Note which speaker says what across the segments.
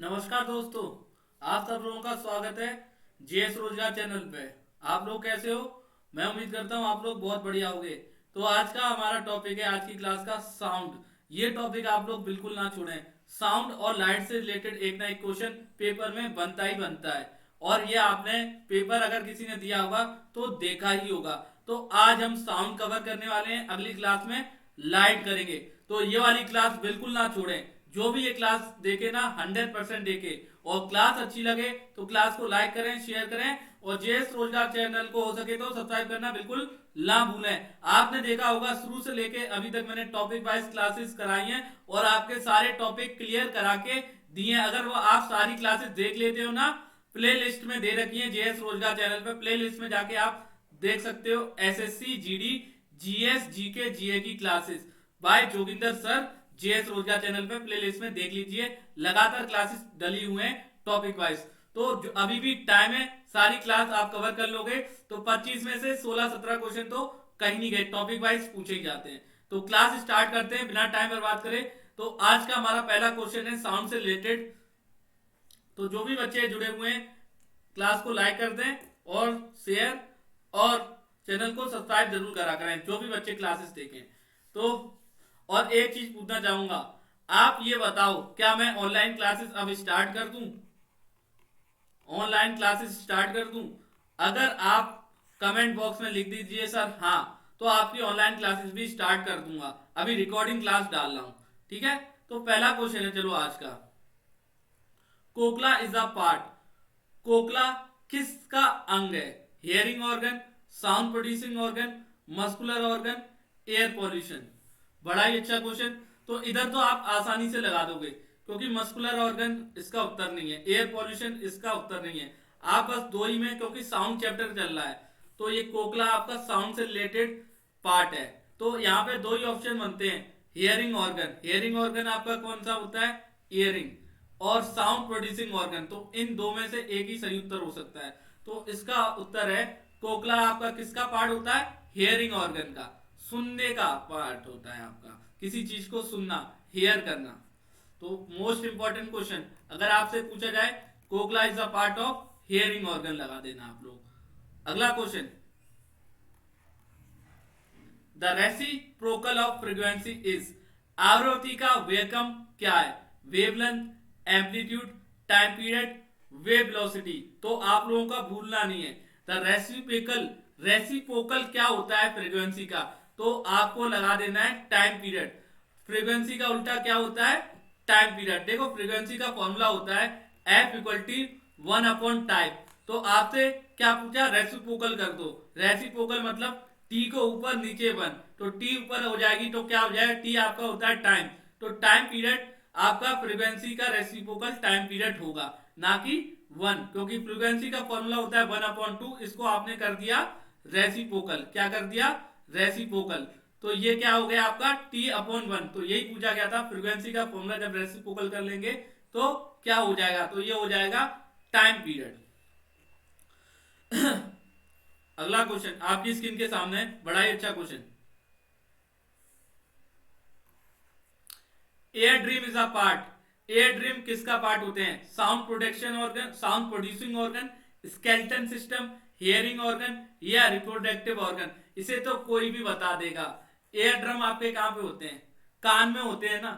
Speaker 1: नमस्कार दोस्तों, आप सब लोगों का स्वागत है जेएस रोजगार चैनल पे। आप लोग कैसे हो? मैं उम्मीद करता हूँ आप लोग बहुत बढ़िया होंगे। तो आज का हमारा टॉपिक है, आज की क्लास का साउंड। ये टॉपिक आप लोग बिल्कुल ना छोड़ें। साउंड और लाइट से रिलेटेड एक ना एक क्वेश्चन पेपर में बनता ही बनता है। और ये आपने पेपर अगर किसी ने दिया होगा तो देखा ही होगा। तो आज हम साउंड कवर करने वाले हैं, अगली क्लास में लाइट करेंगे। तो ये वाली क्लास बिल्कुल ना छोड़ें। जो भी ये क्लास देखे ना 100% देखे, और क्लास अच्छी लगे तो क्लास को लाइक करें, शेयर करें, और जेएस रोजगार चैनल को हो सके तो सब्सक्राइब करना बिल्कुल ना भूलें। आपने देखा होगा शुरू से लेके अभी तक मैंने टॉपिक वाइज क्लासेस कराई हैं और आपके सारे टॉपिक क्लियर करा के दिए हैं। अगर वो आप सारी क्लासेस देख लेते हो ना, प्ले लिस्ट में दे रखी है जेएस रोजगार चैनल पे, प्ले लिस्ट में जाके आप देख सकते हो। एसएससी जीडी जीएस जीके जीए की classes bye Joginder sir, JS रोजगार चैनल पे प्ले लिस्ट में देख लीजिए। लगातार क्लासेस डली हुए हैं टॉपिक वाइज। तो अभी भी टाइम है, सारी क्लास आप कवर कर लोगे तो 25 में से 16-17 क्वेश्चन तो कहीं नहीं गए, टॉपिक वाइज पूछे ही जाते हैं। तो क्लास स्टार्ट करते हैं बिना टाइम बर्बाद करे। तो आज का हमारा पहला क्वेश्चन है साउंड से रिलेटेड। तो जो भी बच्चे जुड़े हुए हैं क्लास को लाइक कर दें और शेयर, और चैनल को सब्सक्राइब जरूर करा करें जो भी बच्चे क्लासेस देखें। तो और एक चीज पूछना चाहूंगा, आप ये बताओ क्या मैं ऑनलाइन क्लासेस अब स्टार्ट कर दूं? ऑनलाइन क्लासेस स्टार्ट कर दूं? अगर आप कमेंट बॉक्स में लिख दीजिए सर हाँ, तो आपकी ऑनलाइन क्लासेस भी स्टार्ट कर दूंगा। अभी रिकॉर्डिंग क्लास डाल रहा हूं, ठीक है। तो पहला क्वेश्चन है, चलो आज का। कोकला इज अ पार्ट, कोकला किसका अंग है? Hearing organ, sound producing organ, muscular organ, air pollution. बड़ा ही अच्छा क्वेश्चन। तो इधर तो आप आसानी से लगा दोगे क्योंकि मस्कुलर ऑर्गन इसका उत्तर नहीं है, एयर पॉल्यूशन इसका उत्तर नहीं है। आप बस दो ही में, क्योंकि साउंड चैप्टर चल रहा है, तो ये कोकला आपका साउंड से रिलेटेड पार्ट है। तो यहाँ पे दो ही ऑप्शन बनते हैं, हियरिंग ऑर्गन, हियरिंग ऑर्गन आपका कौन सा होता है? इयरिंग। और साउंड प्रोड्यूसिंग ऑर्गन, तो इन दो में से एक ही सही उत्तर हो सकता है। तो इसका उत्तर है कोकला आपका किसका पार्ट होता है? हियरिंग ऑर्गन का, सुनने का पार्ट होता है आपका, किसी चीज को सुनना, हियर करना। तो मोस्ट इंपॉर्टेंट क्वेश्चन अगर आपसे पूछा जाए, cochlea is a part of hearing organ लगा देना आप लोग। अगला question, the reciprocal of frequency is, आवृत्ति का वेकम क्या है? Wavelength, amplitude, time period, wave velocity. तो आप लोगों का भूलना नहीं है, द रेसिप्रोकल, रेसिप्रोकल क्या होता है फ्रीक्वेंसी का? तो आपको लगा देना है टाइम पीरियड। फ्रीक्वेंसी का उल्टा क्या होता है? Time period. देखो फ्रीक्वेंसी का फॉर्मूला होता है एफ इक्वल टी 1/टाइम। तो आपसे क्या पूछा? रेसिप्रोकल कर दो। रेसिप्रोकल मतलब टी को ऊपर नीचे वन, तो टी ऊपर हो जाएगी तो क्या हो जाएगा? टी आपका होता है टाइम। तो टाइम पीरियड आपका फ्रीक्वेंसी का रेसिप्रोकल टाइम पीरियड होगा, ना कि वन, क्योंकि फ्रीक्वेंसी का फॉर्मूला होता है 1/2। इसको आपने कर दिया रेसिप्रोकल। क्या कर दिया? रेसिप्रोकल। तो ये क्या हो गया आपका? t/1। तो यही पूछा गया था, फ्रीक्वेंसी का फॉर्मूला जब रेसिप्रोकल कर लेंगे तो क्या हो जाएगा? तो ये हो जाएगा टाइम पीरियड। अगला क्वेश्चन आपकी स्क्रीन के सामने, बड़ा ही अच्छा question. Air dream is a part, air dream किसका पार्ट होते हैं? Sound production organ, sound producing organ, skeleton system, hearing organ, या रिप्रोडक्टिव ऑर्गन। इसे तो कोई भी बता देगा। एयर ड्रम आपके कहां पे होते हैं? कान में होते हैं ना।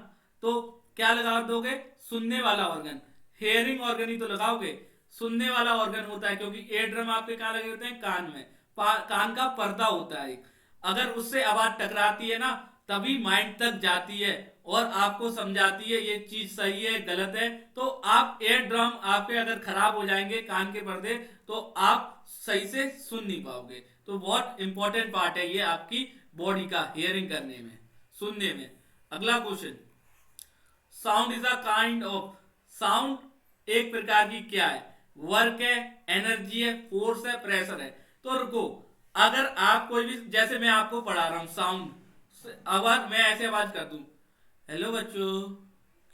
Speaker 1: तो क्या लगा दोगे? सुनने वाला ऑर्गन। हेयरिंग ऑर्गन ही तो लगाओगे, सुनने वाला ऑर्गन होता है, क्योंकि एयर ड्रम आपके कहां लगे होते हैं? कान में। कान का पर्दा होता है एक, अगर उससे आवाज टकराती है ना, तभी माइंड तक जाती है और आपको समझाती है ये चीज सही है गलत है। तो आप एयर ड्रम आपके अगर खराब हो जाएंगे कान के पर्दे, तो आप सही से सुन नहीं पाओगे। तो बहुत इंपॉर्टेंट पार्ट है ये आपकी बॉडी का, हियरिंग करने में, सुनने में। अगला question, sound is a kind of, sound एक प्रकार की क्या है? वर्क है, एनर्जी है, फोर्स है, प्रेशर है। तो रुको, अगर आप कोई भी, जैसे मैं आपको पढ़ा रहा हूं साउंड, आवाज मैं ऐसे आवाज कर दूं, हेलो बच्चों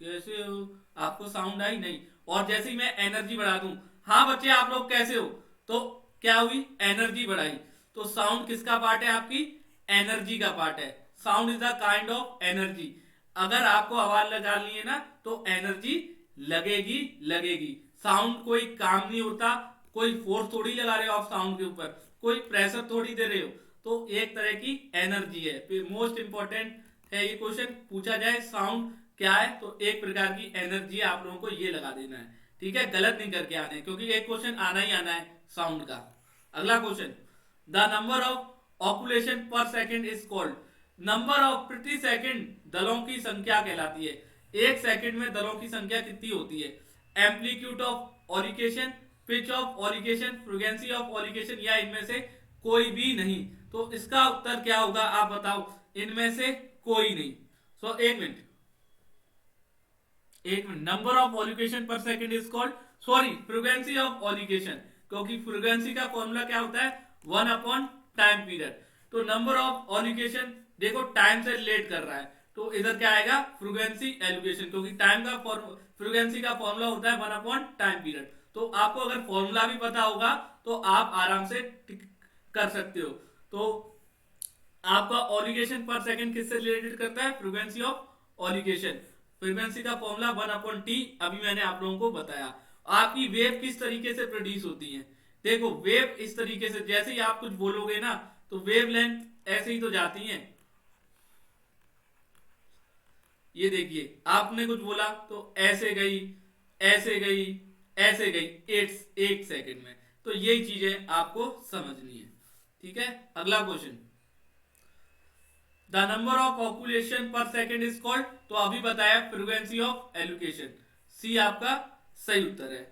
Speaker 1: कैसे हो, आपको साउंड आई? नहीं। और जैसे ही मैं एनर्जी बढ़ा दूं, हाँ बच्चे आप लोग कैसे हो, तो क्या हुई? एनर्जी बढ़ाई। तो साउंड किसका पार्ट है? आपकी एनर्जी का पार्ट है। Sound is the kind of energy. अगर आपको आवाज लगानी है ना, तो एनर्जी लगेगी लगेगी। साउंड कोई काम नहीं होता, कोई फोर्स थोड़ी लगा रहे हो आप साउंड के ऊपर, कोई प्रेशर थोड़ी दे रहे हो, तो एक तरह की एनर्जी है। फिर मोस्ट इंपॉर्टेंट है ये क्वेश्चन पूछा जाए साउंड क्या है, तो एक प्रकार की एनर्जी है, आप लोगों को ये लगा देना है, ठीक है, गलत नहीं करके आने, क्योंकि एक क्वेश्चन आना ही आना है साउंड का। अगला क्वेश्चन, द नंबर ऑफ ऑकुलेशन पर second is called, number of प्रति सेकंड दलों की संख्या कहलाती है। एक सेकंड में दलों की संख्या कितनी होती है? Amplitude of oscillation, pitch of oscillation, frequency of oscillation, या इनमें से कोई भी नहीं। तो इसका उत्तर क्या होगा आप बताओ, इनमें से कोई नहीं। सो एक मिनट, नंबर ऑफ ऑरिकेशन पर second is called, sorry, frequency of oscillation, क्योंकि फ्रीक्वेंसी का फॉर्मूला क्या होता है? 1 टाइम पीरियड। तो नंबर ऑफ ऑरिकेशन देखो टाइम से रिलेट कर रहा है, तो इधर क्या आएगा? फ्रीक्वेंसी एलोकेशन, क्योंकि टाइम का फ्रीक्वेंसी का फॉर्मूला होता है 1 टाइम पीरियड। तो आपको अगर फॉर्मूला भी पता होगा तो आप आराम से कर सकते हो। तो आपका ऑलिगेशन पर सेकंड किससे रिलेटेड करता है? Frequency of oscillation. फ्रीक्वेंसी का फॉर्मूला 1/t अभी मैंने आप लोगों को बताया। आपकी वेव किस तरीके से प्रोड्यूस होती है? देखो वेव इस तरीके से, जैसे ही आप कुछ बोलोगे ना तो वेव लेंथ ऐसे ही तो जाती है। ये देखिए आपने कुछ बोला तो ऐसे गई, ऐसे गई, ऐसे गई, एक सेकंड में। तो यही चीजें आपको समझनी है, ठीक है। अगला क्वेश्चन, द नंबर ऑफ ऑकुलेशन पर सेकेंड इज कॉल्ड, तो अभी बताया फ्रीक्वेंसी ऑफ एलोकेशन, सी आपका सही उत्तर है।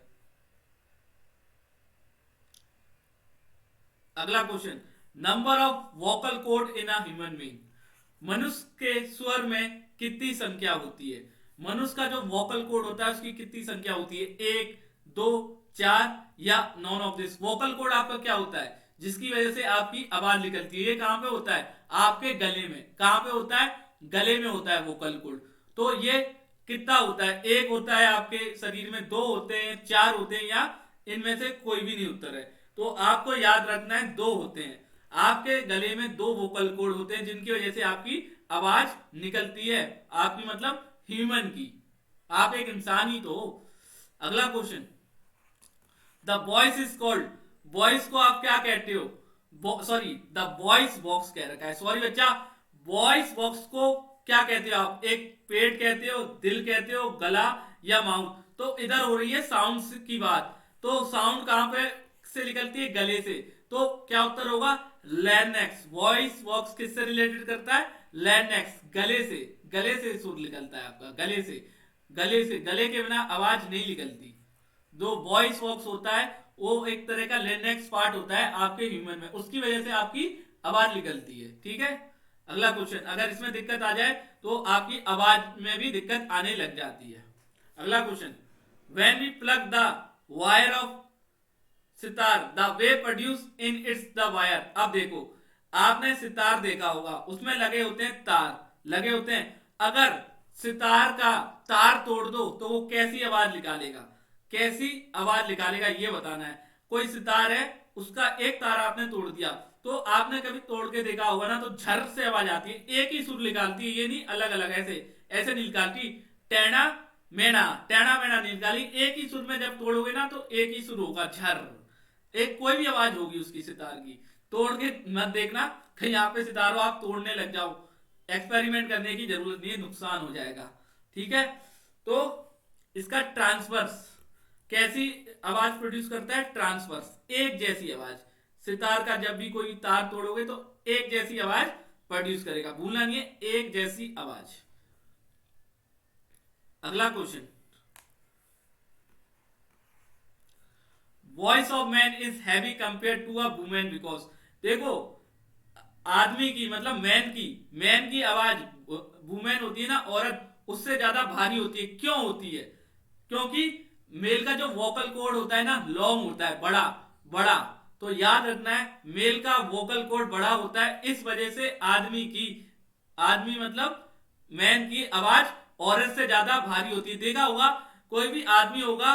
Speaker 1: अगला question, number of vocal cord in a human being, मनुष्य के स्वर में कितनी संख्या होती है? मनुष्य का जो वोकल कॉर्ड होता है उसकी कितनी संख्या होती है? 1, 2, 4 या none of this? Vocal cord आपका क्या होता है? जिसकी वजह से आपकी आवाज निकलती है। ये कहां पे होता है? आपके गले में। कहां पे होता है? गले में होता है वोकल कॉर्ड। तो ये कितना होता है? 1 होता है आपके शरीर में, 2 होते हैं, 4 होते हैं, या इनमें से कोई भी नहीं उत्तर है। तो आपको याद रखना है 2 होते हैं। आपके गले में 2 वोकल कॉर्ड होते हैं जिनकी वजह से आपकी आवाज निकलती है, आपकी मतलब ह्यूमन की। आप एक इंसान ही तो हो। अगला question, the voice is called, voice को आप क्या कहते हो? सॉरी, द वॉइस बॉक्स कह रखा है, सॉरी बच्चा, वॉइस बॉक्स को क्या कहते हो आप? एक पेट कहते हो, दिल कहते हो, गला या माउथ? तो इधर हो रही है साउंड की बात, तो साउंड कहां पे से निकलती है? गले से। तो क्या उत्तर होगा? लैरिंक्स। वॉइस बॉक्स किससे रिलेटेड करता है? लैरिंक्स, गले से। गले से सुर निकलता है आपका, गले से। गले से, गले के बिना आवाज नहीं निकलती। जो वॉइस बॉक्स होता है वो एक तरह का लैरिंक्स पार्ट होता है आपके ह्यूमन में, उसकी वजह से आपकी आवाज निकलती है, ठीक है। अगला क्वेश्चन, अगर इसमें दिक्कत आ जाए तो आपकी आवाज में भी दिक्कत आने लग जाती है। अगला question, when we pluck the wire of sitar the wave produce in its the wire. अब देखो आपने सितार देखा होगा, उसमें लगे होते हैं तार, लगे होते हैं। अगर सितार का तार तोड़ दो तो वो कैसी आवाज निकालेगा? कैसी आवाज निकालेगा ये बताना है। कोई सितार है, उसका एक तार आपने तोड़ दिया, तो आपने कभी तोड़ के देखा होगा ना, तो झर से आवाज आती है, एक ही सुर निकालती है, ये नहीं अलग अलग ऐसे ऐसे नहीं निकालती। टेढ़ा मेढ़ा, टेढ़ा मेढ़ा नहीं निकाली, एक ही सुर में जब तोड़ोगे ना तो एक ही सुर होगा, झर। एक कोई भी आवाज होगी उसकी सितार की। तोड़ के मत देखना कहीं यहाँ पे सितार हो आप तोड़ने लग जाओ, एक्सपेरिमेंट करने की जरूरत नहीं है, नुकसान हो जाएगा, ठीक है। तो इसका ट्रांसवर्स कैसी आवाज प्रोड्यूस करता है? ट्रांसवर्स, एक जैसी आवाज। सितार का जब भी कोई तार तोड़ोगे तो एक जैसी आवाज प्रोड्यूस करेगा, भूलना नहीं है, एक जैसी आवाज। अगला question, voice of man is heavy compare to a women because, देखो आदमी की मतलब मैन की आवाज, वुमेन होती है ना औरत, उससे ज्यादा भारी होती है। क्यों होती है? क्योंकि मेल का जो वोकल कॉर्ड होता है ना लॉन्ग होता है, बड़ा बड़ा। तो याद रखना है मेल का वोकल कॉर्ड बड़ा होता है, इस वजह से आदमी मतलब मैन की आवाज औरत से ज्यादा भारी होती है। देखा होगा कोई भी आदमी होगा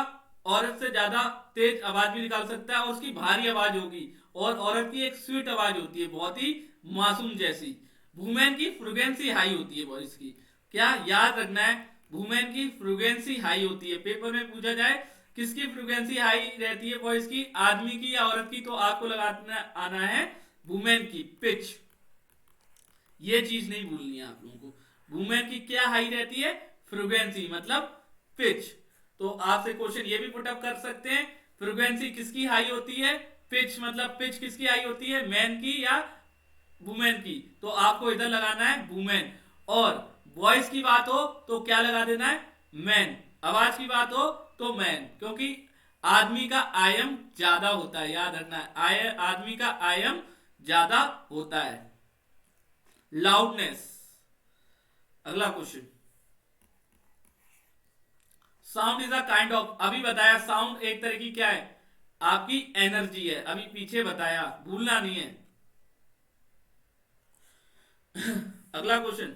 Speaker 1: औरत से ज्यादा तेज आवाज भी निकाल सकता है और उसकी भारी आवाज होगी, और औरत की एक स्वीट आवाज होती है, बहुत ही मासूम जैसी। वुमेन की फ्रीक्वेंसी हाई होती है वॉइस की। क्या याद रखना है? वुमेन की फ्रीक्वेंसी हाई होती है। पेपर में पूछा जाए किसकी फ्रीक्वेंसी हाई रहती है वॉइस की, आदमी की या औरत की, तो आपको लगाना आना है वुमेन की पिच। ये चीज नहीं भूलनी है आप लोगों को। वुमेन की क्या हाई रहती है, फ्रीक्वेंसी मतलब पिच। तो आपसे क्वेश्चन ये भी पुटअप कर सकते हैं, फ्रीक्वेंसी किसकी हाई होती है, पिच मतलब पिच किसकी हाई होती है, मैन की या वुमेन की। तो आपको इधर लगाना है वुमेन। और वॉइस की बात हो तो क्या लगा देना है, मैन। आवाज की बात हो तो मैन, क्योंकि आदमी का आयम ज्यादा होता है, याद रखना है, आदमी का आयम ज्यादा होता है। लाउडनेस, अगला question. Sound is a kind of, अभी बताया साउंड एक तरह की क्या है, आपकी एनर्जी है, अभी पीछे बताया, भूलना नहीं है। अगला question,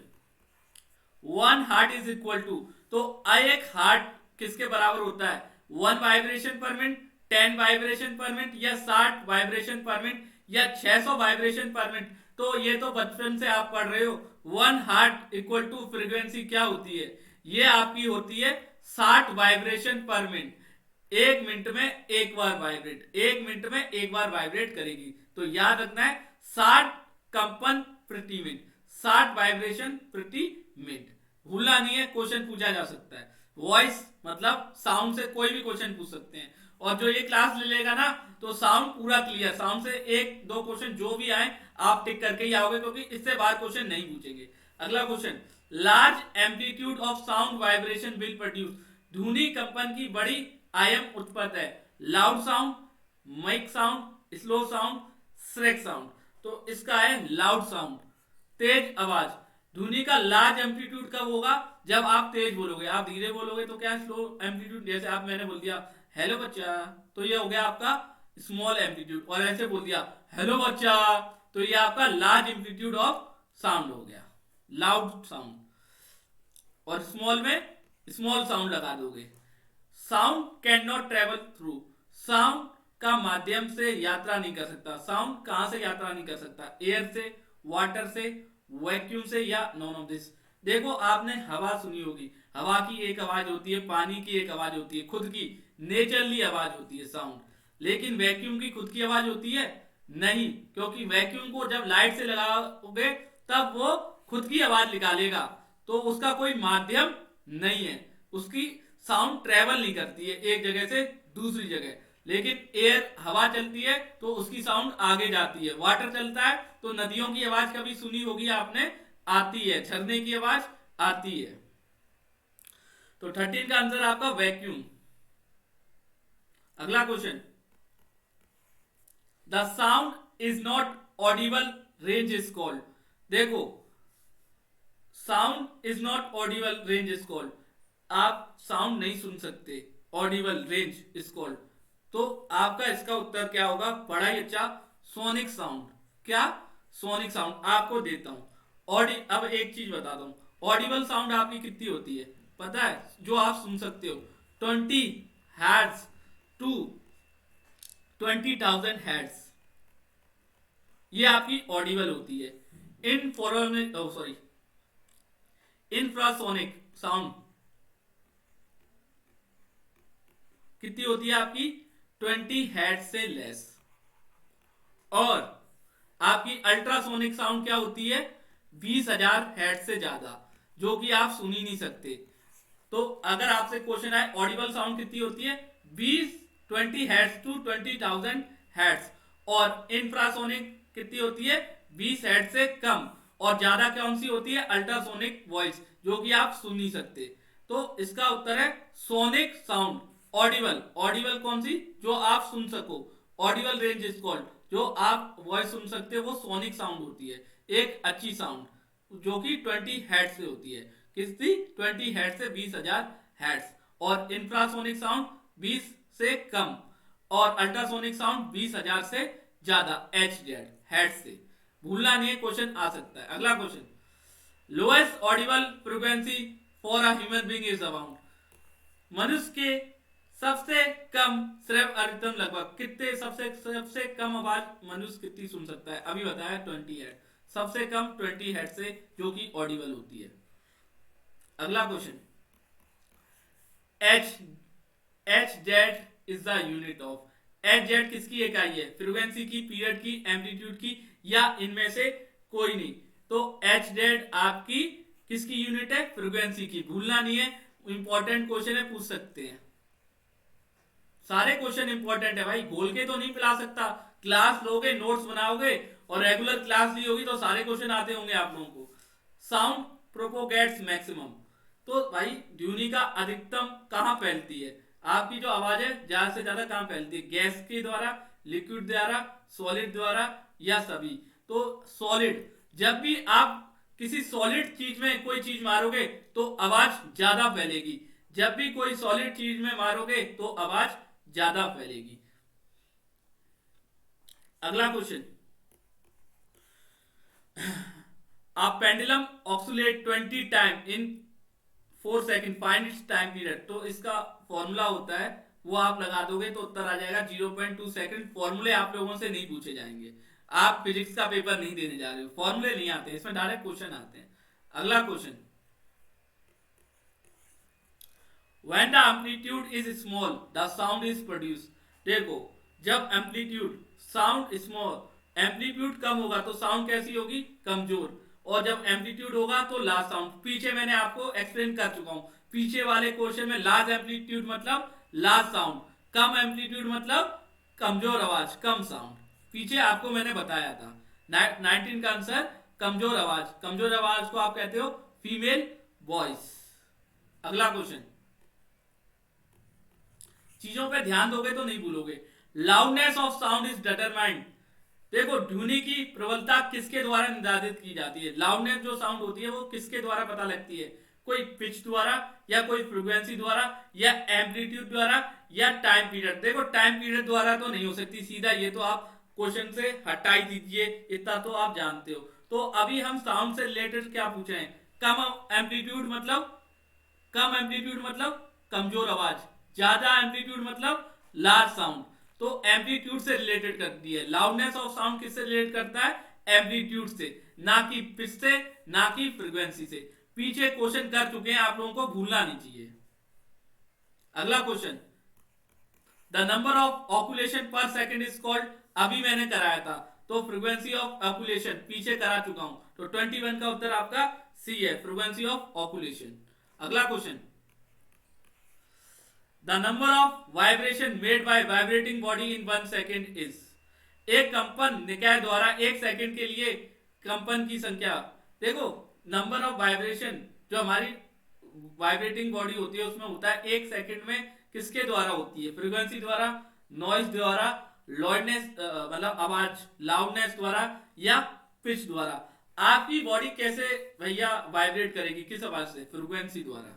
Speaker 1: one hertz is equal to, तो एक हार्ट किसके बराबर होता है, 1 वाइब्रेशन पर मिनट, 10 वाइब्रेशन पर मिनट, या 60 वाइब्रेशन पर मिनट, या 600 वाइब्रेशन पर मिनट। तो ये तो बचपन से आप पढ़ रहे हो। One hertz equal to frequency क्या होती है, ये आपकी होती है 60 वाइब्रेशन पर मिनट। 1 मिनट में एक बार वाइब्रेट, 1 मिनट में एक बार वाइब्रेट करेगी। तो याद रखना है 60 कंपन प्रति मिनट, 60 वाइब्रेशन प्रति मिनट। भूलना नहीं है, क्वेश्चन पूछा जा सकता है। वॉइस मतलब साउंड से कोई भी क्वेश्चन पूछ सकते हैं। और जो ये क्लास ले लेगा ना, तो साउंड पूरा क्लियर, साउंड से 1-2 क्वेश्चन जो भी आए आप टिक करके ही आओगे, क्योंकि इससे बाहर क्वेश्चन नहीं पूछेंगे। अगला question, large amplitude of sound vibration will produce, ध्वनि कंपन की बड़ी आयाम उत्पन्न है। Loud sound, mike sound, slow sound, shrill sound. तो इसका है लाउड साउंड, तेज आवाज। ध्वनि का लार्ज एम्पलीट्यूड कब होगा, जब आप तेज बोलोगे। आप धीरे बोलोगे तो क्या स्लो एम्पलीट्यूड, जैसे आप मैंने बोल दिया हेलो बच्चा, तो ये हो गया आपका स्मॉल एम्पलीट्यूड। और ऐसे बोल दिया हेलो बच्चा, तो ये आपका लार्ज एम्पलीट्यूड ऑफ साउंड हो गया, लाउड साउंड। और स्मॉल में स्मॉल साउंड लगा दोगे। Sound can not travel through, sound का माध्यम से यात्रा नहीं कर सकता। साउंड कहां से यात्रा नहीं कर सकता, एयर से, वाटर से, वैक्यूम से, या नॉन ऑफ दिस। देखो आपने हवा सुनी होगी, हवा की एक आवाज होती है, पानी की एक आवाज होती है, खुद की नेचुरली आवाज होती है साउंड। लेकिन वैक्यूम की खुद की आवाज होती है नहीं, क्योंकि वैक्यूम को जब लाइट से लगाओगे तब वो खुद की आवाज निकालेगा, तो उसका कोई माध्यम नहीं है, उसकी साउंड ट्रेवल नहीं करती है एक जगह से दूसरी जगह। लेकिन एयर, हवा चलती है तो उसकी साउंड आगे जाती है। वाटर चलता है तो नदियों की आवाज कभी सुनी होगी आपने, आती है, झरने की आवाज आती है। तो 13 का आंसर आपका वैक्यूम। अगला question, the sound is not audible range is called. देखो sound is not audible range is called, आप साउंड नहीं सुन सकते, ऑडिबल रेंज इज कॉल्ड। तो आपका इसका उत्तर क्या होगा, बड़ा ही अच्छा, सोनिक साउंड। क्या, सोनिक साउंड। आपको देता हूं अब एक चीज बताता हूं, ऑडिबल साउंड आपकी कितनी होती है पता है, जो आप सुन सकते हो, 20 हर्ट्ज टू 20,000 हर्ट्ज, ये आपकी ऑडिबल होती है। इंफ्रासोनिक साउंड कितनी होती है आपकी, 20 हर्ट्ज से लेस। और आपकी अल्ट्रासोनिक साउंड क्या होती है, 20,000 हर्ट्ज से ज्यादा, जो कि आप सुन ही नहीं सकते। तो अगर आपसे क्वेश्चन आए ऑडिबल साउंड कितनी होती है, 20 हर्ट्ज टू 20,000 हर्ट्ज। और इंफ्रासोनिक कितनी होती है, 20 हर्ट्ज से कम। और ज्यादा कौन सी होती है, अल्ट्रासोनिक वॉइस, जो कि आप सुन नहीं सकते। तो इसका उत्तर है सोनिक साउंड। ऑडिबल, ऑडिबल कौन सी, जो आप सुन सको, ऑडिबल रेंज इज कॉल्ड, जो आप वॉइस सुन सकते हो, वो सोनिक साउंड होती है, एक अच्छी साउंड, जो कि 20 हर्ट्ज से होती है। किसकी, 20 हर्ट्ज से 20,000 हर्ट्ज। और इंफ्रासोनिक साउंड 20 से कम, और अल्ट्रासोनिक साउंड 20,000 से ज्यादा, हर्ट्ज से। भूलना नहीं है, क्वेश्चन आ सकता है। अगला question, lowest Audible frequency for a human being is about, मनुष्य के सबसे कम श्रव्य अधिकतम लगभग कितने, सबसे कम आवाज मनुष्य कितनी सुन सकता है, अभी बताया 20 हर्ट्ज, सबसे कम 20 हर्ट्ज से, जो कि ऑडिबल होती है। अगला question, H H Z is the unit of. H Z किसकी इकाई है? फ्रीक्वेंसी की, पीरियड की, एम्पलीट्यूड की, या इनमें से कोई नहीं। तो एच जेड आपकी किसकी यूनिट है? फ्रीक्वेंसी की। भूलना नहीं है, इंपॉर्टेंट क्वेश्चन है, पूछ सकते हैं। सारे क्वेश्चन इंपॉर्टेंट है भाई, बोल के तो नहीं पिला सकता। क्लास लोगे, नोट्स बनाओगे और रेगुलर क्लास ली होगी तो सारे क्वेश्चन आते होंगे आप लोगों को। साउंड प्रोपोगेट्स मैक्सिमम, तो भाई ध्वनि का अधिकतम कहां फैलती है? आपकी जो आवाज है ज्यादा से ज्यादा कहां फैलती है? गैस के द्वारा, लिक्विड द्वारा, सॉलिड द्वारा, या सभी? तो सॉलिड। जब भी आप किसी सॉलिड चीज में कोई चीज मारोगे तो आवाज ज्यादा फैलेगी। जब भी कोई सॉलिड चीज में मारोगे तो आवाज ज्यादा फैलेगी। अगला question, a pendulum oscillate 20 time in 4 second, find its time period. तो इसका फॉर्मूला होता है, वो आप लगा दोगे तो उत्तर आ जाएगा 0.2 सेकंड। फॉर्मूले आप लोगों से नहीं पूछे जाएंगे, आप फिजिक्स का पेपर नहीं देने जा रहे हो, फॉर्मूले नहीं आते, इसमें डायरेक्ट क्वेश्चन आते हैं। अगला question, when the amplitude is small the sound is produced। देखो, जब एम्पलीट्यूड, साउंड स्मॉल, एम्पलीट्यूड कम होगा तो साउंड कैसी होगी? कमजोर। और जब एम्पलीट्यूड होगा तो लार्ज साउंड। पीछे मैंने आपको एक्सप्लेन कर चुका हूं, पीछे वाले क्वेश्चन में लार्ज एम्पलीट्यूड मतलब लार्ज साउंड, कम एम्पलीट्यूड मतलब कमजोर आवाज, कम साउंड। पीछे आपको मैंने बताया था। 19 का आंसर कमजोर आवाज। कमजोर आवाज को आप कहते हो फीमेल वॉइस। अगला क्वेश्चन, चीजों पे ध्यान दोगे तो नहीं भूलोगे। Loudness of sound is determined. देखो, ध्वनि की प्रबलता किसके द्वारा निर्धारित की जाती है? लाउडनेस जो साउंड होती है वो किसके द्वारा पता लगती है? कोई पिच द्वारा, या कोई फ्रीक्वेंसी द्वारा, या एम्पलीट्यूड द्वारा, या टाइम पीरियड। देखो, टाइम पीरियड द्वारा तो नहीं हो सकती सीधा, ये तो आप क्वेश्चन से हटा ही दीजिए, इतना तो आप जानते हो। तो अभी हम साउंड से रिलेटेड क्या पूछे हैं? कम एम्पलीट्यूड मतलब, कम एम्पलीट्यूड मतलब कमजोर आवाज, ज्यादा एम्पलीट्यूड मतलब लार्ज साउंड। तो एम्पलीट्यूड से रिलेटेड करती है। लाउडनेस ऑफ साउंड किससे रिलेट करता है? एम्पलीट्यूड से, ना कि पिच से, ना कि फ्रीक्वेंसी से। पीछे क्वेश्चन कर चुके हैं, आप लोगों को भूलना नहीं चाहिए। अगला क्वेश्चन, द नंबर ऑफ ऑकुलेशन पर सेकेंड इज कॉल्ड। अभी मैंने कराया था, तो फ्रीक्वेंसी ऑफ ऑकुलेशन पीछे करा चुका हूं, तो 21 का उत्तर आपका सी है, फ्रीक्वेंसी ऑफ ऑकुलेशन। अगला question, the number of vibration made by vibrating body in 1 second is. एक कंपन निकाय द्वारा 1 सेकेंड के लिए कंपन की संख्या। देखो, नंबर ऑफ वाइब्रेशन जो हमारी वाइब्रेटिंग बॉडी होती है उसमें होता है 1 सेकेंड में, किसके द्वारा होती है? फ्रीक्वेंसी द्वारा, नॉइज द्वारा, लॉइडनेस मतलब आवाज, लाउडनेस द्वारा, या पिच द्वारा। आपकी बॉडी कैसे भैया वाइब्रेट करेगी? किस आवाज से? फ्रीक्वेंसी द्वारा।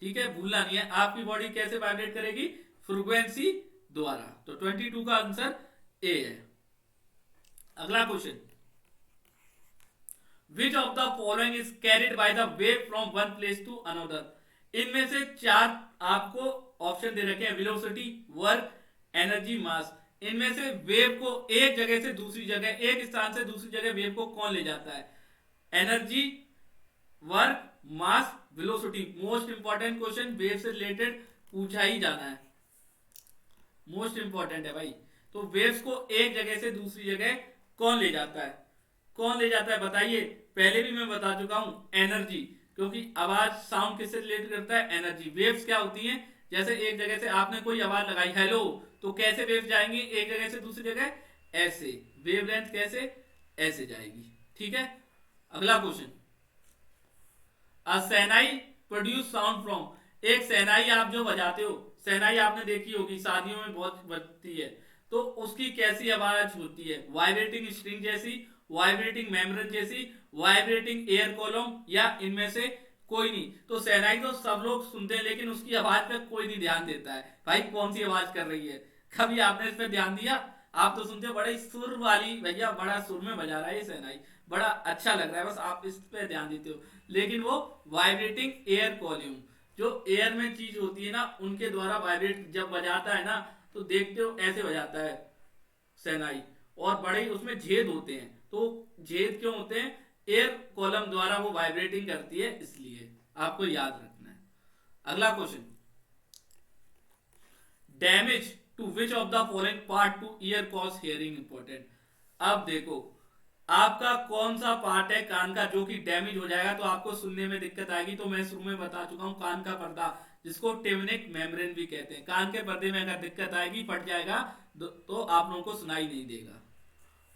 Speaker 1: ठीक है, भूलना नहीं है। आपकी बॉडी कैसे वाइब्रेट करेगी? फ्रीक्वेंसी द्वारा। तो 22 का आंसर ए है। अगला question, which of the following is carried by the wave from one place to another. इनमें से 4 आपको ऑप्शन दे रखे हैं, वेलोसिटी, वर्क, एनर्जी, मास। इनमें से वेव को एक जगह से दूसरी जगह, एक स्थान से दूसरी जगह वेव को कौन ले जाता है? Energy, work, mass, velocity. Most important question, wave से रिलेटेड पूछा ही जाना है, मोस्ट इंपॉर्टेंट है भाई। तो वेव्स को एक जगह से दूसरी जगह कौन ले जाता है? कौन ले जाता है बताइए? पहले भी मैं बता चुका हूं, एनर्जी, क्योंकि आवाज साउंड किससे रिलेट करता है? एनर्जी। वेव्स क्या होती हैं? जैसे एक जगह से आपने कोई आवाज लगाई हेलो, तो कैसे वेव जाएंगी एक जगह से दूसरी जगह? ऐसे। वेवलेंथ कैसे? ऐसे जाएगी। ठीक है, अगला question, shehnai produce sound from. एक शहनाई आप जो बजाते हो, शहनाई आपने देखी होगी, शादियों में बहुत बजती है, तो उसकी कैसी आवाज होती है? वाइब्रेटिंग स्ट्रिंग जैसी, वाइब्रेटिंग मेम्ब्रेन जैसी, वाइब्रेटिंग एयर कॉलम, या इनमें से कोई नहीं। तो शहनाई तो सब लोग सुनते हैं, लेकिन उसकी आवाज पे कोई नहीं ध्यान देता है, भाई कौन सी आवाज कर रही है। कभी आपने इस पे ध्यान दिया? आप तो सुनते हो बड़े सुर वाली, भैया बड़ा सुर में बजा रहा है ये शहनाई, बड़ा अच्छा लग रहा है, बस आप इस पे ध्यान देते हो। लेकिन वो वाइब्रेटिंग एयर कॉल्यूम, जो एयर में चीज होती है ना, उनके द्वारा वाइब्रेट जब बजाता है ना, तो देखते हो ऐसे बजाता है शहनाई, और बड़े उसमें छेद होते हैं। तो छेद क्यों होते हैं? एयर कॉलम द्वारा वो वाइब्रेटिंग करती है, इसलिए आपको याद रखना है। अगला question, damage to which of the following part to ear cause hearing important. अब देखो आपका कौन सा पार्ट है कान का जो कि डैमेज हो जाएगा तो आपको सुनने में दिक्कत आएगी। तो मैं शुरू में बता चुका हूं, कान का पर्दा जिसको टेवनिक मेम्ब्रेन भी कहते हैं, कान के पर्दे में अगर दिक्कत आएगी, फट जाएगा तो आप लोगों को सुनाई नहीं देगा,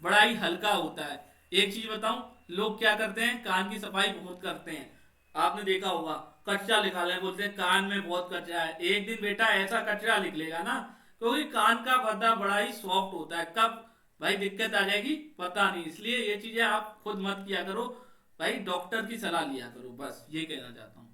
Speaker 1: बड़ा ही हल्का होता है। एक चीज बताऊं, लोग क्या करते हैं, कान की सफाई बहुत करते हैं, आपने देखा होगा कचरा निकालने बोलते हैं कान में बहुत कचरा है। एक दिन बेटा ऐसा कचरा निकलेगा ना, क्योंकि कान का पर्दा बड़ा ही सॉफ्ट होता है, कब भाई दिक्कत आ जाएगी पता नहीं। इसलिए ये चीजें आप खुद मत किया करो भाई, डॉक्टर की सलाह लिया करो, बस ये कहना चाहता हूँ।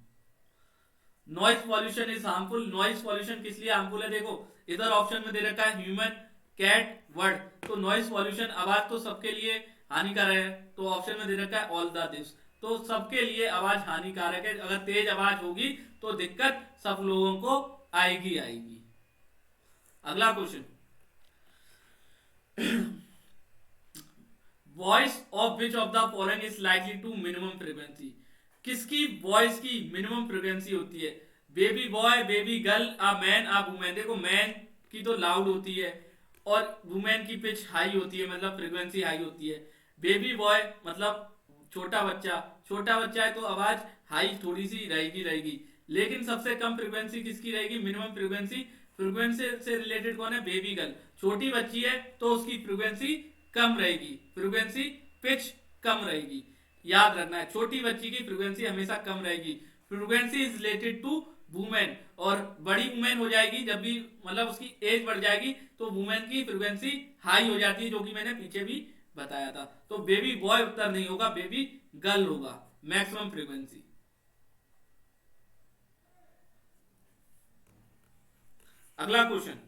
Speaker 1: Noise pollution is harmful. Noise pollution किस लिए हार्मफुल है, देखो इधर ऑप्शन में दे रखा है ह्यूमन, कैट, वर्ड। तो नॉइज पॉल्यूशन आवाज तो सबके लिए हानिकारक है, तो ऑप्शन में दे रखा है ऑल द दिस, तो सबके लिए आवाज हानिकारक है। अगर तेज आवाज होगी तो दिक्कत सब लोगों को आएगी आएगी। अगला question, voice of which of the following is likely to minimum frequency. किसकी वॉइस की मिनिमम फ्रीक्वेंसी होती है, baby boy, baby girl, a man, a women. देखो मैन की तो लाउड होती है और वुमेन की पिच हाई होती है, मतलब फ्रीक्वेंसी हाई होती है। बेबी बॉय मतलब छोटा बच्चा, छोटा बच्चा है तो आवाज हाई थोड़ी सी रहेगी रहेगी। लेकिन सबसे कम फ्रीक्वेंसी किसकी रहेगी, मिनिमम फ्रीक्वेंसी, फ्रीक्वेंसी से रिलेटेड कौन है, बेबी गर्ल। छोटी बच्ची है तो उसकी फ्रीक्वेंसी कम रहेगी, फ्रीक्वेंसी पिच कम रहेगी। याद रखना है, छोटी बच्ची की फ्रीक्वेंसी हमेशा कम रहेगी। Frequency is related to women, और बड़ी वुमेन हो जाएगी जब भी, मतलब उसकी एज बढ़ जाएगी तो वुमेन की फ्रीक्वेंसी हाई हो जाती है, जो कि मैंने पीछे भी बताया था। तो बेबी बॉय उत्तर नहीं होगा, बेबी गर्ल होगा मैक्सिमम फ्रीक्वेंसी। अगला question,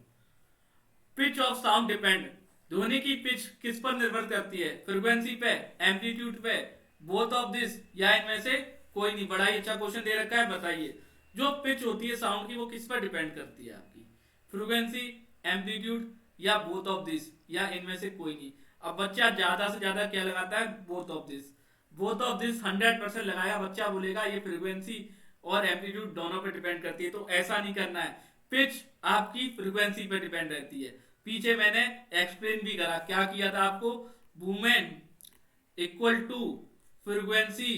Speaker 1: pitch of sound depend. ध्वनि की पिच किस पर निर्भर करती है, फ्रीक्वेंसी पे, एम्पलीट्यूड पे, बोथ ऑफ दिस, या इनमें से कोई नहीं। बड़ा ही अच्छा क्वेश्चन दे रखा है, बताइए जो पिच होती है साउंड की वो किस पर डिपेंड करती है आपकी, फ्रीक्वेंसी, एम्पलीट्यूड, या बोथ ऑफ दिस, या इनमें से कोई नहीं। अब बच्चा ज्यादा से ज्यादा क्या लगाता है, both of this. Both of this 100% लगाया, बच्चा बोलेगा ये फ्रीक्वेंसी और एम्पलीट्यूड दोनों पे डिपेंड करती है, तो ऐसा नहीं करना है। पिच आपकी फ्रीक्वेंसी पे डिपेंड रहती है। पीछे मैंने एक्सप्लेन भी करा, क्या किया था आपको, वुमेन इक्वल टू फ्रीक्वेंसी,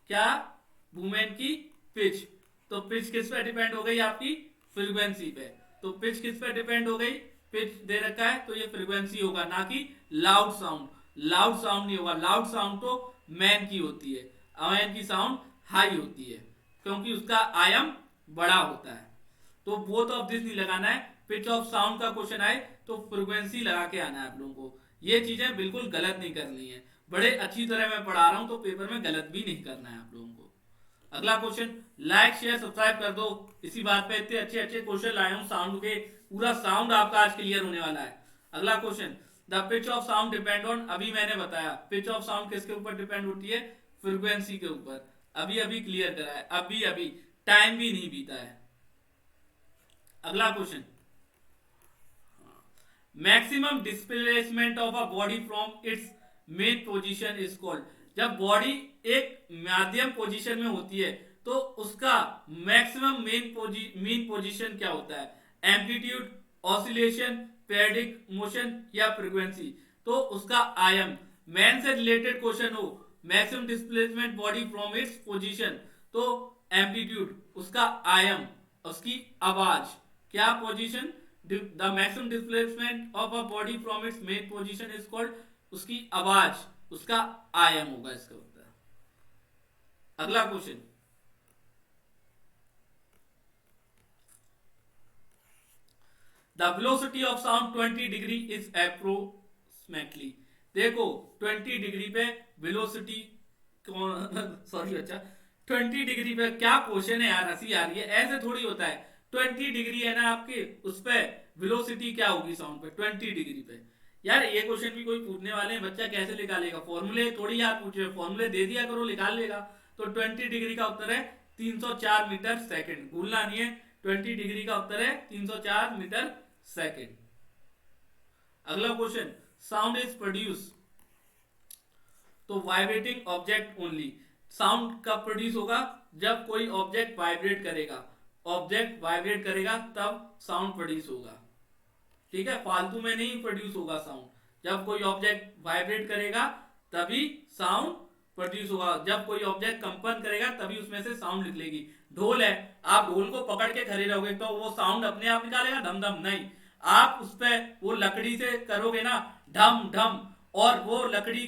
Speaker 1: क्या, वुमेन की पिच। तो पिच किस पे डिपेंड हो गई आपकी, फ्रीक्वेंसी पे। तो पिच किस पे डिपेंड हो गई, पिच दे रखा है तो ये फ्रीक्वेंसी होगा, ना कि लाउड साउंड। लाउड साउंड नहीं होगा, लाउड साउंड तो मैन की होती है, मैन की साउंड हाई होती है क्योंकि उसका आयाम बड़ा होता है। तो बोथ ऑफ दिस नहीं लगाना है। पिच ऑफ साउंड का क्वेश्चन आए तो फ्रीक्वेंसी लगा के आना है आप लोगों को। ये चीजें बिल्कुल गलत नहीं करनी है, बड़े अच्छी तरह मैं पढ़ा रहा हूं तो पेपर में गलत भी नहीं करना है आप लोगों को। अगला क्वेश्चन, लाइक शेयर सब्सक्राइब कर दो, इसी बात पे इतने अच्छे अच्छे क्वेश्चन लाया हूं साउंड के, पूरा साउंड आपका आज क्लियर होने वाला है। अगला question, the pitch of sound depend on, अभी मैंने बताया पिच ऑफ साउंड किसके ऊपर डिपेंड होती है, फ्रीक्वेंसी के ऊपर, अभी अभी क्लियर करा है, अभी अभी टाइम भी नहीं बीता है। अगला question, maximum displacement of a body from its main position is called. जब बॉडी एक माध्यम पोजीशन में होती है तो उसका मैक्सिमम मेन पोजीशन क्या होता है, एम्पलीट्यूड, ऑसिलेशन, पेरियोडिक मोशन, या फ्रीक्वेंसी। तो उसका आयाम, मैन से रिलेटेड क्वेश्चन हो, maximum displacement body from its position, तो एम्पलीट्यूड उसका आयाम, उसकी आवाज, क्या position, the maximum displacement of a body from its main position is called, उसकी आवाज, उसका आयाम होगा इसका उत्तर। अगला question, the velocity of sound 20 degree is approximately. देखो 20 डिग्री पे वेलोसिटी, सॉरी बच्चा, 20 डिग्री पे क्या क्वेश्चन है यार, हंसी आ रही है, ऐसे थोड़ी होता है। 20 डिग्री है ना आपके, उस पे वेलोसिटी क्या होगी साउंड पे 20 डिग्री पे। यार ये क्वेश्चन भी कोई पूछने वाले हैं, बच्चा कैसे निकालेगा, फॉर्मूले थोड़ी यार पूछ रहे, फॉर्मूले दे दिया करो निकाल लेगा। तो 20 डिग्री का उत्तर है 304 मीटर सेकंड, भूलना नहीं है, 20 डिग्री का उत्तर है 304 मीटर सेकंड। अगला क्वेश्चन, साउंड इज प्रोड्यूस, तो वाइब्रेटिंग ऑब्जेक्ट ओनली। साउंड कब प्रोड्यूस होगा, जब कोई ऑब्जेक्ट वाइब्रेट करेगा। ऑब्जेक्ट वाइब्रेट करेगा तब साउंड प्रोड्यूस होगा, ठीक है, फालतू में नहीं प्रोड्यूस होगा साउंड। जब कोई ऑब्जेक्ट वाइब्रेट करेगा तभी साउंड प्रोड्यूस होगा, जब कोई ऑब्जेक्ट कंपन करेगा तभी उसमें से साउंड निकलेगी। ढोल है, आप ढोल को पकड़ के खड़े रहोगे तो वो साउंड अपने आप निकालेगा धम धम? नहीं, आप उस पर वो लकड़ी से करोगे ना ढम ढम, और वो लकड़ी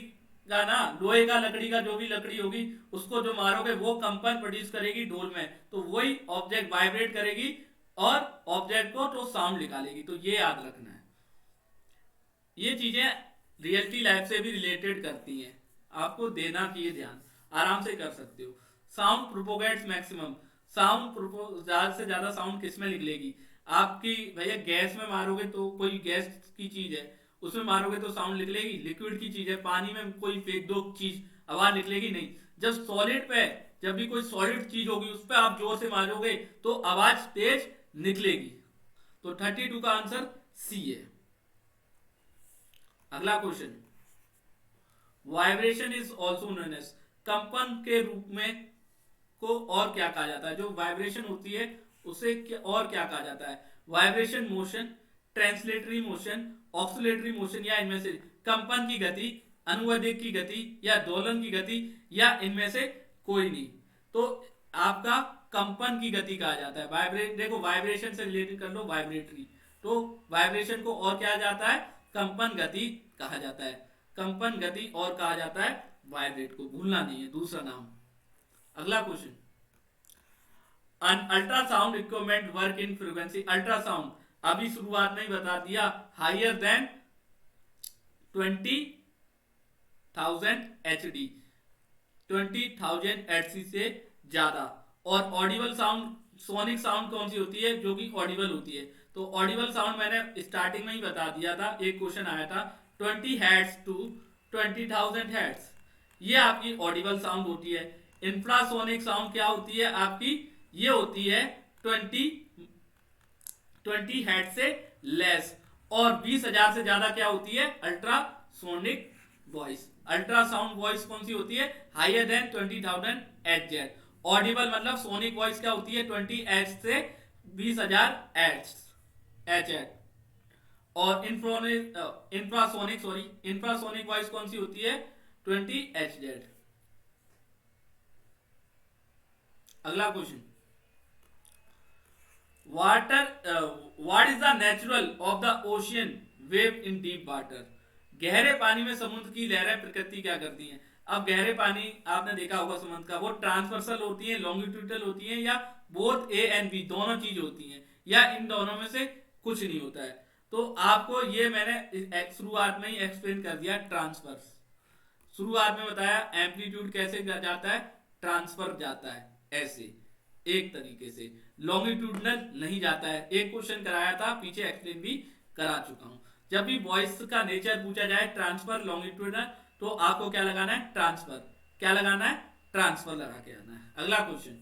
Speaker 1: का ना, लोहे का लकड़ी का जो भी लकड़ी होगी उसको जो मारोगे वो कंपन प्रोड्यूस करेगी ढोल में, तो वही ऑब्जेक्ट वाइब्रेट करेगी और ऑब्जेक्ट को तो साउंड निकालेगी। तो ये याद रखना है, ये चीजें रियलिटी लाइफ से भी रिलेटेड करती हैं, आपको देना चाहिए ध्यान, आराम से कर सकते हो। साउंड प्रोपोगेट्स मैक्सिमम, साउंड ज्यादा से ज्यादा साउंड किस में निकलेगी? आपकी भैया गैस में मारोगे तो, कोई गैस की चीज है उसमें मारोगे तो साउंड निकलेगी? लिक्विड की चीज है, पानी में कोई फेंक दो चीज, आवाज निकलेगी? नहीं। जब सॉलिड पे, जब भी कोई सॉलिड चीज होगी उस पर आप जोर से मारोगे तो आवाज तेज निकलेगी। तो 32 का आंसर सी है। अगला question, vibration is also known as, कंपन के रूप में को और क्या कहा जाता है? जो वाइब्रेशन होती है उसे और क्या कहा जाता है? Vibration motion, translatory motion, oscillatory motion, या इनमें से कंपन की गति, अनुवदिक की गति, या दोलन की गति, या इनमें से कोई नहीं। तो आपका कंपन की गति कहा जाता है। वाइब्रेट, देखो वाइब्रेशन से रिलेटेड कर लो, वाइब्रेटरी, तो वाइब्रेशन को और क्या जाता है? कंपन गति कहा जाता है। कंपन गति और कहा जाता है वाइब्रेट को, भूलना नहीं है, दूसरा नाम। अगला question, an ultrasound equipment work in frequency, ultrasound अभी शुरुआत में ही बता दिया, हायर देन 20,000 HD, 20,000 HC से ज्यादा। और ऑडिबल साउंड, सोनिक साउंड कौन सी होती है? जो कि ऑडिबल होती है। तो ऑडिबल साउंड मैंने स्टार्टिंग में ही बता दिया था, एक क्वेश्चन आया था, 20 Hz टू 20,000 Hz, ये आपकी ऑडिबल साउंड होती है। इंफ्रासोनिक साउंड क्या होती है आपकी? ये होती है 20 Hz से लेस। और 20,000 से ज्यादा क्या होती है? Ultrasonic voice. अल्ट्रासाउंड वॉइस कौन सी होती है? Higher than 20,000 Hz। ऑडिबल मतलब सोनिक वॉइस क्या होती है? 20 Hz से 20,000 Hz। और इंफ्रासोनिक वॉइस कौन सी होती है? 20 Hz। अगला question, what is the natural of the ocean wave in deep water, गहरे पानी में समुद्र की लहरें प्रकृति क्या करती हैं? अब गहरे पानी आपने देखा होगा समुद्र का, वो ट्रांसवर्सल होती है, लॉन्गिट्यूडल होती है, या बोथ ए एंड बी दोनों चीज होती हैं, या इन दोनों में से कुछ नहीं होता है? तो आपको ये मैंने शुरुआत में ही एक्सप्लेन कर दिया, ट्रांसवर्स। शुरुआत में बताया एम्पलीट्यूड कैसे जाता है, ट्रांसफर जाता है ऐसे, एक तरीके से, लॉन्गिट्यूडनल नहीं जाता है। एक क्वेश्चन कराया था पीछे, एक्सप्लेन भी करा चुका हूं। जब भी वॉइस का नेचर पूछा जाए, ट्रांसफर, लॉन्गिट्यूडनल, तो आपको क्या लगाना है? ट्रांसफर। क्या लगाना है? ट्रांसफर लगा के आना है। अगला question,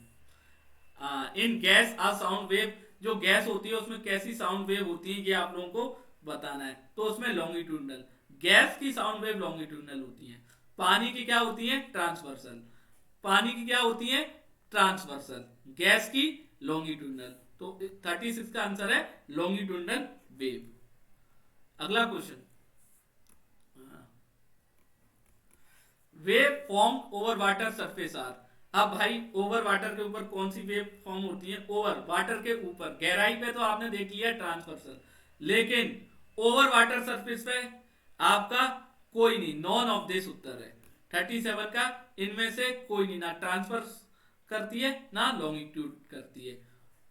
Speaker 1: in gas a sound wave, जो गैस होती है उसमें कैसी साउंड वेव होती है ये आप लोगों को बताना है। तो उसमें लॉन्गिट्यूडनल, गैस की साउंड वेव लॉन्गिट्यूडनल होती है। पानी की क्या होती है? ट्रांसवर्सल। पानी की क्या होती है? ट्रांसवर्सल। गैस की लॉन्गिट्यूडनल। तो 36 का आंसर है लॉन्गिट्यूडनल वेव। अगला question, wave form over water surface are, अब भाई ओवर वाटर के ऊपर कौन सी वेव फॉर्म होती है? ओवर वाटर के ऊपर, गहराई पे तो आपने देख लिया ट्रांसवर्सल, लेकिन ओवर वाटर सरफेस पे आपका कोई नहीं, नॉन ऑफ दिस उत्तर है 37 का, इनमें से कोई नहीं, ना ट्रांसफर करती है ना लॉन्गिट्यूड करती है।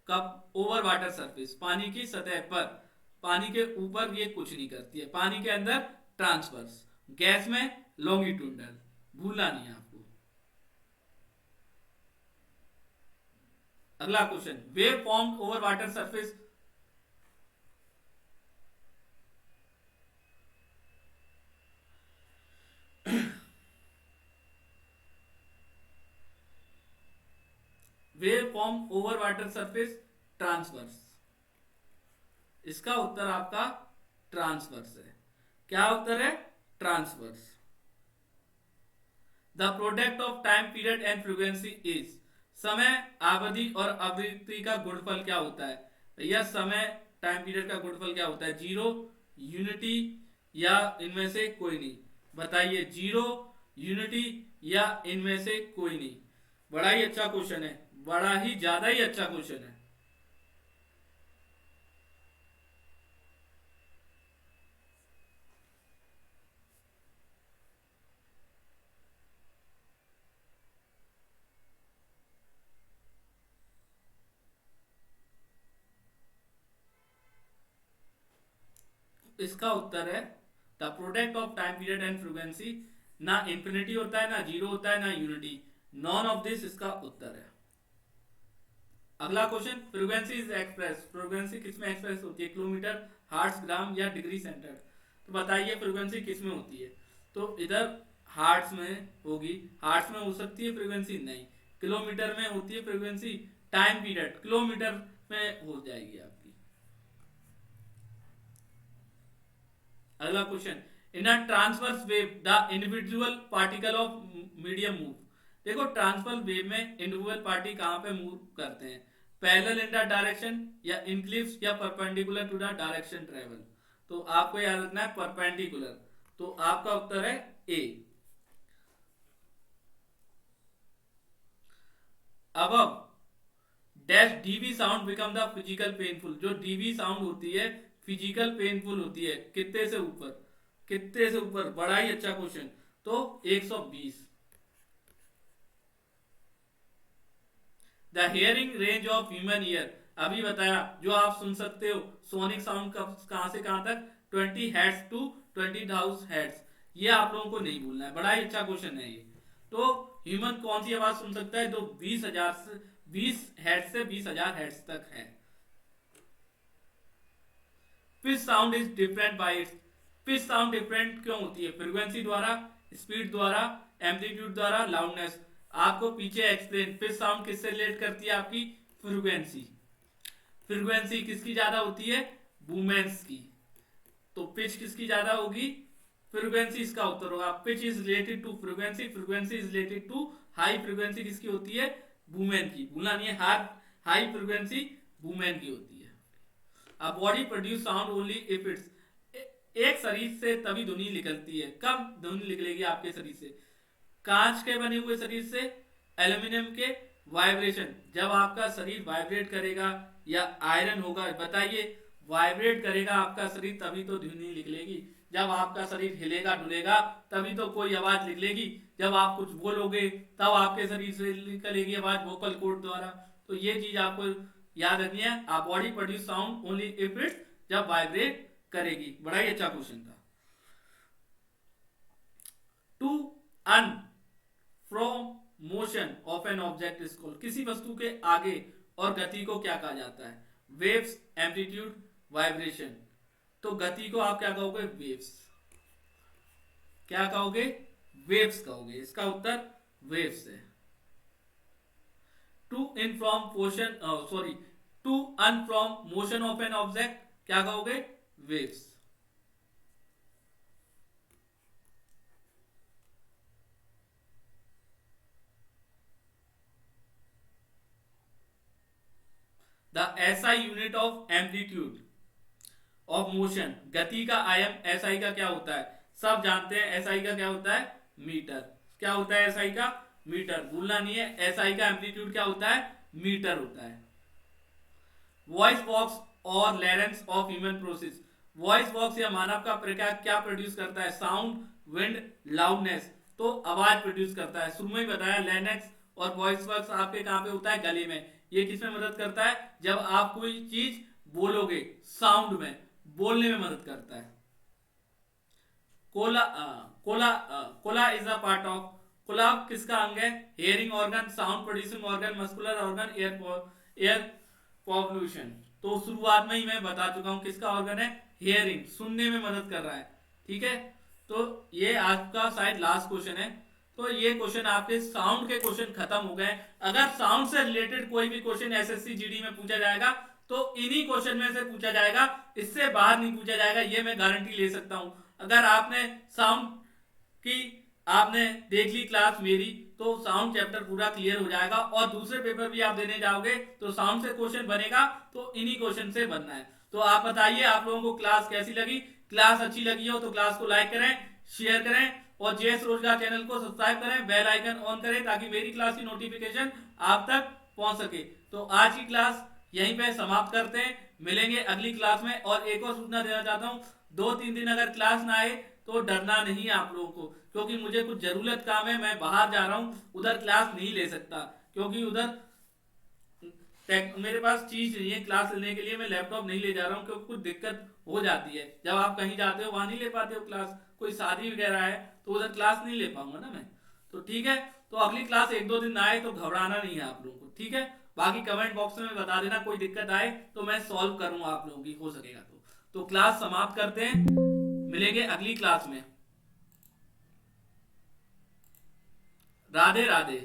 Speaker 1: कब? ओवर वाटर सरफेस, पानी की सतह पर, पानी के ऊपर ये कुछ नहीं करती है। पानी के अंदर ट्रांसवर्स, गैस में लॉन्गिट्यूडनल, भूलना नहीं है आपको। अगला question, wave form over water surface, wave form over water surface transverse, इसका उत्तर आपका ट्रांसवर्स है। क्या उत्तर है? Transverse. The product of time period and frequency is, समय, अवधि और आवृत्ति का गुणफल क्या होता है? भैया समय टाइम पीरियड का गुणफल क्या होता है? जीरो, यूनिटी या इनमें से कोई नहीं? बताइए, जीरो, यूनिटी या इनमें से कोई नहीं? बड़ा ही अच्छा क्वेश्चन है, बड़ा ही ज्यादा ही अच्छा क्वेश्चन है। इसका उत्तर है the product of time period and frequency. ना इंफिनिटी होता है, ना जीरो होता है, ना यूनिटी, नॉन ऑफ दिस इसका उत्तर है। अगला question, frequency is express, frequency किस में एक्सप्रेस होती है? किलोमीटर, हार्ट्स, ग्राम या डिग्री सेंटर? तो बताइए फ्रीक्वेंसी किस में होती है? तो इधर हार्ट्स में होगी, हार्ट्स में हो सकती है फ्रीक्वेंसी? नहीं। किलोमीटर में होती है फ्रीक्वेंसी? टाइम पीरियड किलोमीटर में हो जाएगी आपकी। अगला question, in a transverse wave the individual particle of medium move. देखो ट्रांसवर्स वेव में इंडिविजुअल पार्टी कहां पे मूव करते हैं? पैरेलल इन द डायरेक्शन या इनक्लिप्स या perpendicular to the direction travel? तो आपको याद रखना है परपेंडिकुलर, तो आपका उत्तर है ए। अब dash DB sound become the physical painful. जो डीवी साउंड होती है फिजिकल पेनफुल होती है कितने से ऊपर? कितने से ऊपर? बड़ा ही अच्छा क्वेश्चन। तो 120। The hearing range of human ear, अभी बताया जो आप सुन सकते हो सोनिक साउंड कहां से कहां तक? 20 हर्ट्ज टू 20,000 हर्ट्ज। ये आप लोगों को नहीं भूलना है, बड़ा ही अच्छा क्वेश्चन है ये। तो ह्यूमन कौन सी आवाज सुन सकता है? जो 20,000 से 20 हर्ट्ज से 20,000 हर्ट्ज तक है। Pitch sound is different by it's, pitch sound different क्यों होती है? फ्रीक्वेंसी द्वारा, स्पीड द्वारा, एम्पलीट्यूड द्वारा, लाउडनेस। आपको पीछे एक्सप्लेन, पिच साउंड किससे रिलेट करती है? आपकी फ्रीक्वेंसी। फ्रीक्वेंसी किसकी ज्यादा होती है? वुमेन्स की। तो पिच किसकी ज्यादा होगी? फ्रीक्वेंसी इसका उत्तर होगा। Pitch is related to frequency, frequency is related to high frequency किसकी होती है? वुमेन की। भूलना नहीं है, हाई फ्रीक्वेंसी वुमेन की होती है। A body produce sound only if it's, एक शरीर से तभी ध्वनि निकलती है। कब ध्वनि निकलेगी आपके शरीर से? कांच के बने हुए शरीर से, एल्यूमिनियम के, वाइब्रेशन, जब आपका शरीर वाइब्रेट करेगा, या आयरन होगा? बताइए, वाइब्रेट करेगा आपका शरीर तभी तो ध्वनि निकलेगी। जब आपका शरीर हिलेगा डुलेगा तभी तो कोई आवाज निकलेगी। जब आप कुछ बोलोगे तब आपके शरीर से निकलेगी आवाज वोकल कोड द्वारा। तो ये चीज आपको याद रखनी है। A body produce sound only if it's, जब वाइब्रेट करेगी। बड़ा ही अच्छा क्वेश्चन था। To and fro motion of an object is called, किसी वस्तु के आगे और गति को क्या कहा जाता है? Waves, amplitude, vibration. तो गति को आप क्या कहोगे? वेव्स। क्या कहोगे? वेव्स कहोगे। इसका उत्तर वेव्स है। To and fro potion, sorry, to and fro motion of an object क्या कहोगे? Waves. The SI unit of amplitude of motion, गति का आयाम एसआई का क्या होता है? सब जानते हैं एसआई का क्या होता है? मीटर। क्या होता है एसआई का? मीटर। भूलना नहीं है, एसआई का एम्पलीट्यूड क्या होता है? मीटर होता है। वॉइस बॉक्स और larynx of human process, voice box या मानव का प्रक्रिया क्या प्रोड्यूस करता है? Sound, wind, loudness. तो आवाज प्रोड्यूस करता है। शुरू में ही बताया लैरेंक्स और वॉइस बॉक्स आपके कहां पे होता है? गले में। ये किसमें मदद करता है? जब आप कोई चीज बोलोगे, साउंड में, बोलने में मदद करता है। Cola Cola Cola is a part of, Cola किसका अंग है? Hearing organ, sound producing organ, muscular organ, air pollution. तो शुरुआत में ही मैं बता चुका हूं किसका ऑर्गन है? हेयरिंग, सुनने में मदद कर रहा है। ठीक है, तो ये आपका शायद लास्ट क्वेश्चन है। तो ये क्वेश्चन आपके साउंड के क्वेश्चन खत्म हो गए। अगर साउंड से रिलेटेड कोई भी क्वेश्चन एसएससी जीडी में पूछा जाएगा तो इन्हीं क्वेश्चन में से पूछा जाएगा, इससे बाहर नहीं पूछा जाएगा, ये मैं गारंटी ले सकता हूं। अगर आपने साउंड की आपने देख ली क्लास मेरी, तो साउंड चैप्टर पूरा क्लियर हो जाएगा। और दूसरे पेपर भी आप देने जाओगे तो साउंड से क्वेश्चन बनेगा, तो इन्हीं क्वेश्चन से बनना है। तो आप बताइए आप लोगों को क्लास कैसी लगी। क्लास अच्छी लगी हो तो क्लास को लाइक करें, शेयर करें और जेएस रोजगार चैनल को सब्सक्राइब करें, बेल आइकन ऑन करें ताकि मेरी क्लास की नोटिफिकेशन आप तक पहुंच सके। तो आज की क्लास यहीं पे समाप्त करते हैं, मिलेंगे अगली क्लास में। और एक और सूचना देना चाहता हूँ, 2-3 दिन अगर क्लास ना आए तो डरना नहीं है आप लोगों को, क्योंकि मुझे कुछ जरूरत काम है, मैं बाहर जा रहा हूँ, उधर क्लास नहीं ले सकता, क्योंकि उधर मेरे पास चीज नहीं है क्लास लेने के लिए, मैं लैपटॉप नहीं ले जा रहा हूँ क्योंकि कुछ दिक्कत हो जाती है। जब आप कहीं जाते हो वहां नहीं ले पाते हो क्लास, कोई शादी वगैरह है तो उधर क्लास नहीं ले पाऊंगा ना मैं। तो ठीक है, तो अगली क्लास 1-2 दिन आए तो घबराना नहीं है आप लोगों को, ठीक है। बाकी कमेंट बॉक्स में बता देना, कोई दिक्कत आए तो मैं सॉल्व करूंगा आप लोगों की, हो सकेगा तो क्लास समाप्त करते हैं, मिलेंगे अगली क्लास में। राधे राधे।